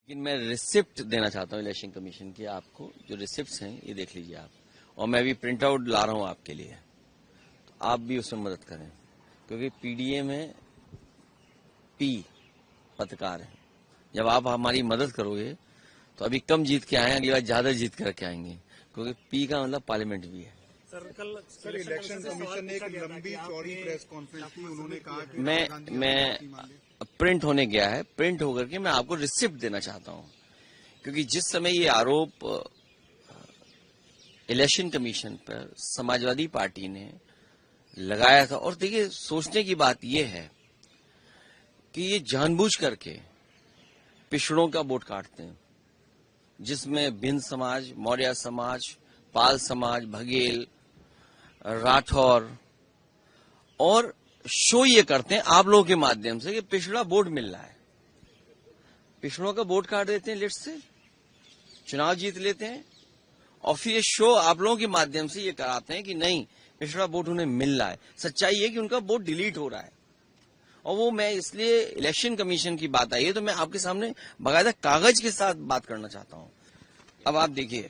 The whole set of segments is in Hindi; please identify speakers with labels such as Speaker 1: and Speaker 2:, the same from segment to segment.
Speaker 1: लेकिन मैं रिसिप्ट देना चाहता हूँ इलेक्शन कमीशन की। आपको जो रिसिप्ट्स हैं ये देख लीजिए आप, और मैं भी प्रिंट आउट ला रहा हूँ आपके लिए, तो आप भी उसमें मदद करें, क्योंकि पीडीए में पी पत्रकार है। जब आप हमारी मदद करोगे तो अभी कम जीत के आए, अगली बार ज्यादा जीत करके आएंगे, क्योंकि पी का मतलब पार्लियामेंट भी है।
Speaker 2: सर इलेक्शन कमीशन ने एक लंबी चौड़ी प्रेस कॉन्फ्रेंस की, उन्होंने कहा कि
Speaker 1: मैं प्रिंट होने गया है, प्रिंट होकर के मैं आपको रिसिप्ट देना चाहता हूं, क्योंकि जिस समय ये आरोप इलेक्शन कमीशन पर समाजवादी पार्टी ने लगाया था, और देखिए सोचने की बात यह है कि ये जानबूझ करके पिछड़ों का वोट काटते हैं, जिसमें भिन्न समाज, मौर्य समाज, पाल समाज, बघेल, राठौर, और शो ये करते हैं आप लोगों के माध्यम से कि पिछड़ा वोट मिल रहा है, पिछड़ों का वोट काट देते हैं, लिस्ट से चुनाव जीत लेते हैं, और फिर ये शो आप लोगों के माध्यम से ये कराते हैं कि नहीं पिछड़ा वोट उन्हें मिल रहा है। सच्चाई है कि उनका वोट डिलीट हो रहा है। और वो मैं इसलिए इलेक्शन कमीशन की बात आई है तो मैं आपके सामने बाकायदा कागज के साथ बात करना चाहता हूं। अब आप देखिए,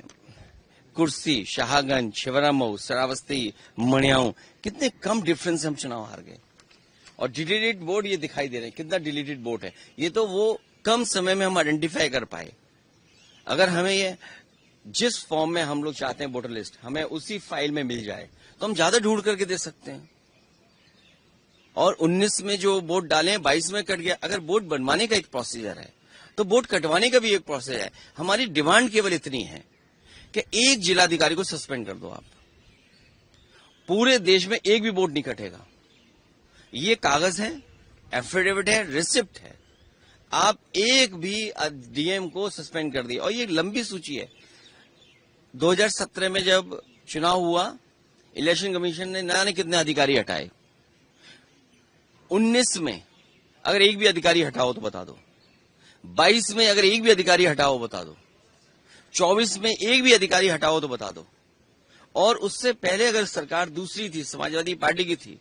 Speaker 1: कुर्सी, शाहगंज, छिबरामऊ, श्रावस्ती, मणियाऊ, कितने कम डिफरेंस से हम चुनाव हार गए। और डिलीटेड वोट ये दिखाई दे रहे हैं, कितना डिलीटेड वोट है। ये तो वो कम समय में हम आइडेंटिफाई कर पाए। अगर हमें ये जिस फॉर्म में हम लोग चाहते हैं वोटर लिस्ट, हमें उसी फाइल में मिल जाए तो हम ज्यादा ढूंढ करके दे सकते हैं। और 19 में जो वोट डाले हैं 22 में कट गया। अगर वोट बनवाने का एक प्रोसीजर है तो वोट कटवाने का भी एक प्रोसेस है। हमारी डिमांड केवल इतनी है कि एक जिलाधिकारी को सस्पेंड कर दो आप, पूरे देश में एक भी वोट नहीं कटेगा। ये कागज है, एफिडेविट है, रिसिप्ट है। आप एक भी डीएम को सस्पेंड कर दिए। और ये लंबी सूची है। 2017 में जब चुनाव हुआ, इलेक्शन कमीशन ने न जाने कितने अधिकारी हटाए। 19 में अगर एक भी अधिकारी हटाओ तो बता दो, 22 में अगर एक भी अधिकारी हटाओ बता दो, 24 में एक भी अधिकारी हटाओ तो बता दो। और उससे पहले अगर सरकार दूसरी थी, समाजवादी पार्टी की थी,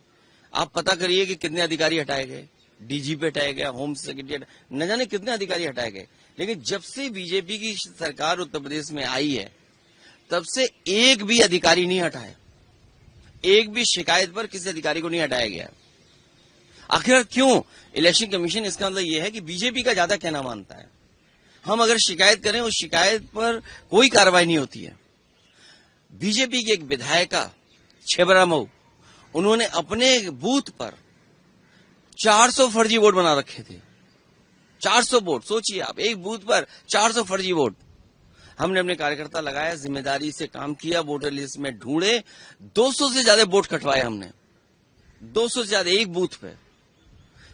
Speaker 1: आप पता करिए कि कितने अधिकारी हटाए गए। डीजीपी हटाया गया, होम सेक्रेटरी, न जाने कितने अधिकारी हटाए गए। लेकिन जब से बीजेपी की सरकार उत्तर प्रदेश में आई है तब से एक भी अधिकारी नहीं हटाया, एक भी शिकायत पर किसी अधिकारी को नहीं हटाया गया। आखिर क्यों? इलेक्शन कमीशन, इसका मतलब यह है कि बीजेपी का ज्यादा कहना मानता है। हम अगर शिकायत करें उस शिकायत पर कोई कार्रवाई नहीं होती है। बीजेपी की एक विधायिका छिबरामऊ, उन्होंने अपने बूथ पर 400 फर्जी वोट बना रखे थे। 400 वोट, सोचिए आप, एक बूथ पर 400 फर्जी वोट। हमने अपने कार्यकर्ता लगाया, जिम्मेदारी से काम किया, वोटर लिस्ट में ढूंढे, 200 से ज्यादा वोट कटवाए हमने, 200 से ज्यादा एक बूथ पे।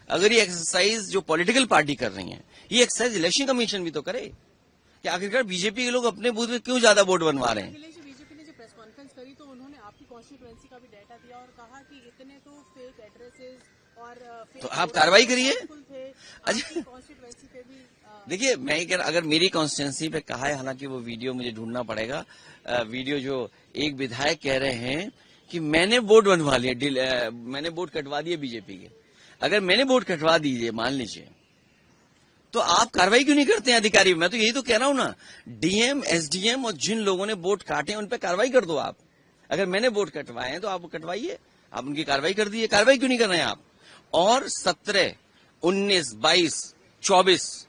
Speaker 1: अगर ये एक्सरसाइज जो पॉलिटिकल पार्टी कर रही है, ये एक्सरसाइज इलेक्शन कमीशन भी तो करे कि आखिरकार बीजेपी के लोग अपने बूथ में क्यों ज्यादा वोट बनवा रहे हैं।
Speaker 3: बीजेपी ने जो प्रेस कॉन्फ्रेंस करी तो उन्होंने आपकी कॉन्स्टिट्यूएंसी का भी डाटा दिया और कहा कि इतने तो फेक एड्रेसेस और
Speaker 1: तो आप कार्रवाई करिए।
Speaker 3: अच्छा, कॉन्स्टिट्यूएंसी पे भी
Speaker 1: देखिए, मैं कह रहा, अगर मेरी कॉन्स्टिट्यूएंसी पे कहा है, हालांकि वो वीडियो मुझे ढूंढना पड़ेगा, वीडियो जो एक विधायक कह रहे हैं कि मैंने वोट बनवा लिया, मैंने वोट कटवा दिए बीजेपी के। अगर मैंने वोट कटवा दीजिए, मान लीजिए, तो आप कार्रवाई क्यों नहीं करते हैं अधिकारी? मैं तो यही तो कह रहा हूं ना, डीएम, एसडीएम और जिन लोगों ने वोट काटे हैं उन पर कार्रवाई कर दो आप। अगर मैंने वोट कटवाए हैं तो आप कटवाइए, आप उनकी कार्रवाई कर दीजिए। कार्रवाई क्यों नहीं कर रहे हैं आप? और 17, 19, 22, 24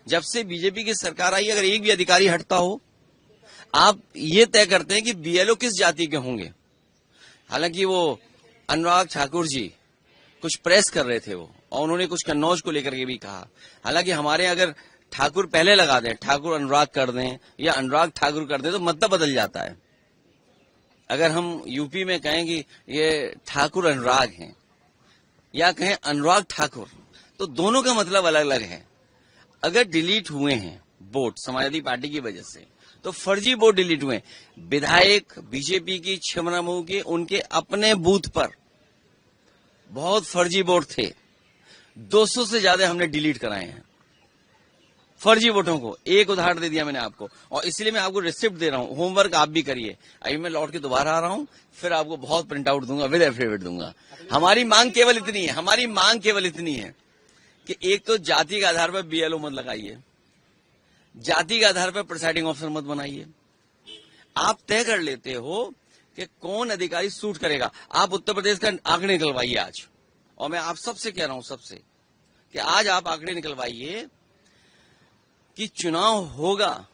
Speaker 1: जब से बीजेपी की सरकार आई, अगर एक भी अधिकारी हटता हो, आप ये तय करते हैं कि बीएलओ किस जाति के होंगे। हालांकि वो अनुराग ठाकुर जी कुछ प्रेस कर रहे थे वो, और उन्होंने कुछ कन्नौज को लेकर के भी कहा। हालांकि हमारे अगर ठाकुर पहले लगा दें, ठाकुर अनुराग कर दें या अनुराग ठाकुर कर दें तो मतलब बदल जाता है। अगर हम यूपी में कहें कि ये ठाकुर अनुराग हैं या कहें अनुराग ठाकुर, तो दोनों का मतलब अलग अलग है। अगर डिलीट हुए हैं वोट समाजवादी पार्टी की वजह से, तो फर्जी वोट डिलीट हुए। विधायक बीजेपी की छिबरामऊ के, उनके अपने बूथ पर बहुत फर्जी वोट थे, 200 से ज्यादा हमने डिलीट कराए हैं फर्जी वोटों को। एक उदाहरण दे दिया मैंने आपको, और इसलिए मैं आपको रिसिप्ट दे रहा हूं। होमवर्क आप भी करिए। अभी मैं लौट के दोबारा आ रहा हूं, फिर आपको बहुत प्रिंट आउट दूंगा, विद एफिडेविट दूंगा। हमारी मांग केवल इतनी है कि एक तो जाति के आधार पर बीएलओ मत लगाइए, जाति के आधार पर प्रिसाइडिंग ऑफिसर मत बनाइए। आप तय कर लेते हो कि कौन अधिकारी सूट करेगा। आप उत्तर प्रदेश का आंकड़े निकलवाइए आज, और मैं आप सबसे कह रहा हूं, सबसे, कि आज आप आंकड़े निकलवाइए कि चुनाव होगा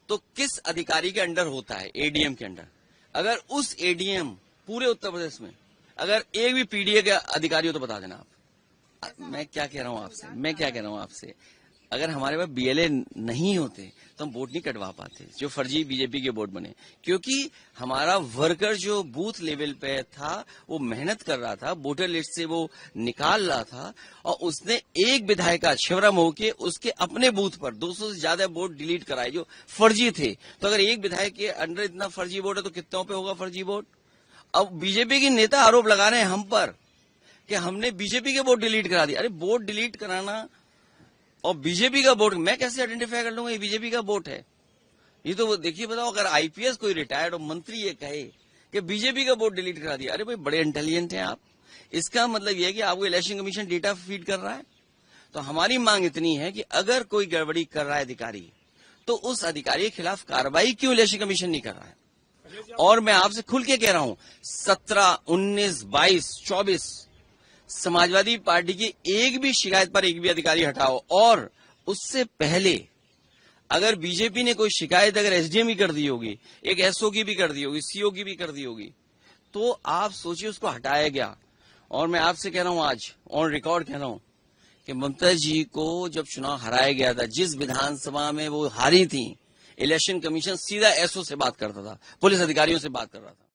Speaker 1: तो किस अधिकारी के अंडर होता है, एडीएम के अंडर। अगर उस एडीएम पूरे उत्तर प्रदेश में अगर एक भी पीडीए के अधिकारी हो तो बता देना आप। मैं क्या कह रहा हूं आपसे, अगर हमारे पास बीएलए नहीं होते तो हम वोट नहीं कटवा पाते, जो फर्जी बीजेपी के वोट बने, क्योंकि हमारा वर्कर जो बूथ लेवल पे था वो मेहनत कर रहा था, वोटर लिस्ट से वो निकाल रहा था, और उसने एक विधायक का शिवराम होके उसके अपने बूथ पर 200 से ज्यादा वोट डिलीट कराए जो फर्जी थे। तो अगर एक विधायक के अंडर इतना फर्जी वोट है तो कितनों पे होगा फर्जी वोट। अब बीजेपी के नेता आरोप लगा रहे हैं हम पर कि हमने बीजेपी के वोट डिलीट करा दिए। अरे वोट डिलीट कराना और बीजेपी का वोट मैं कैसे आइडेंटिफाई कर लूंगा ये बीजेपी का वोट है? ये तो देखिए, बताओ, अगर आईपीएस कोई रिटायर्ड और मंत्री ये कहे कि बीजेपी का वोट डिलीट करा दिया, अरे भाई बड़े इंटेलिजेंट हैं आप। इसका मतलब ये है कि आपको इलेक्शन कमीशन डेटा फीड कर रहा है। तो हमारी मांग इतनी है कि अगर कोई गड़बड़ी कर रहा है अधिकारी, तो उस अधिकारी के खिलाफ कार्रवाई क्यों इलेक्शन कमीशन नहीं कर रहा है? और मैं आपसे खुल के कह रहा हूं, 17, 19, 22, 24 समाजवादी पार्टी की एक भी शिकायत पर एक भी अधिकारी हटाओ। और उससे पहले अगर बीजेपी ने कोई शिकायत अगर एसडीएम की कर दी होगी, एक एसओ की भी कर दी होगी, सीओ की भी कर दी होगी, तो आप सोचिए उसको हटाया गया। और मैं आपसे कह रहा हूं, आज ऑन रिकॉर्ड कह रहा हूं कि ममता जी को जब चुनाव हराया गया था, जिस विधानसभा में वो हारी थी, इलेक्शन कमीशन सीधा एसओ से बात करता था, पुलिस अधिकारियों से बात कर रहा था।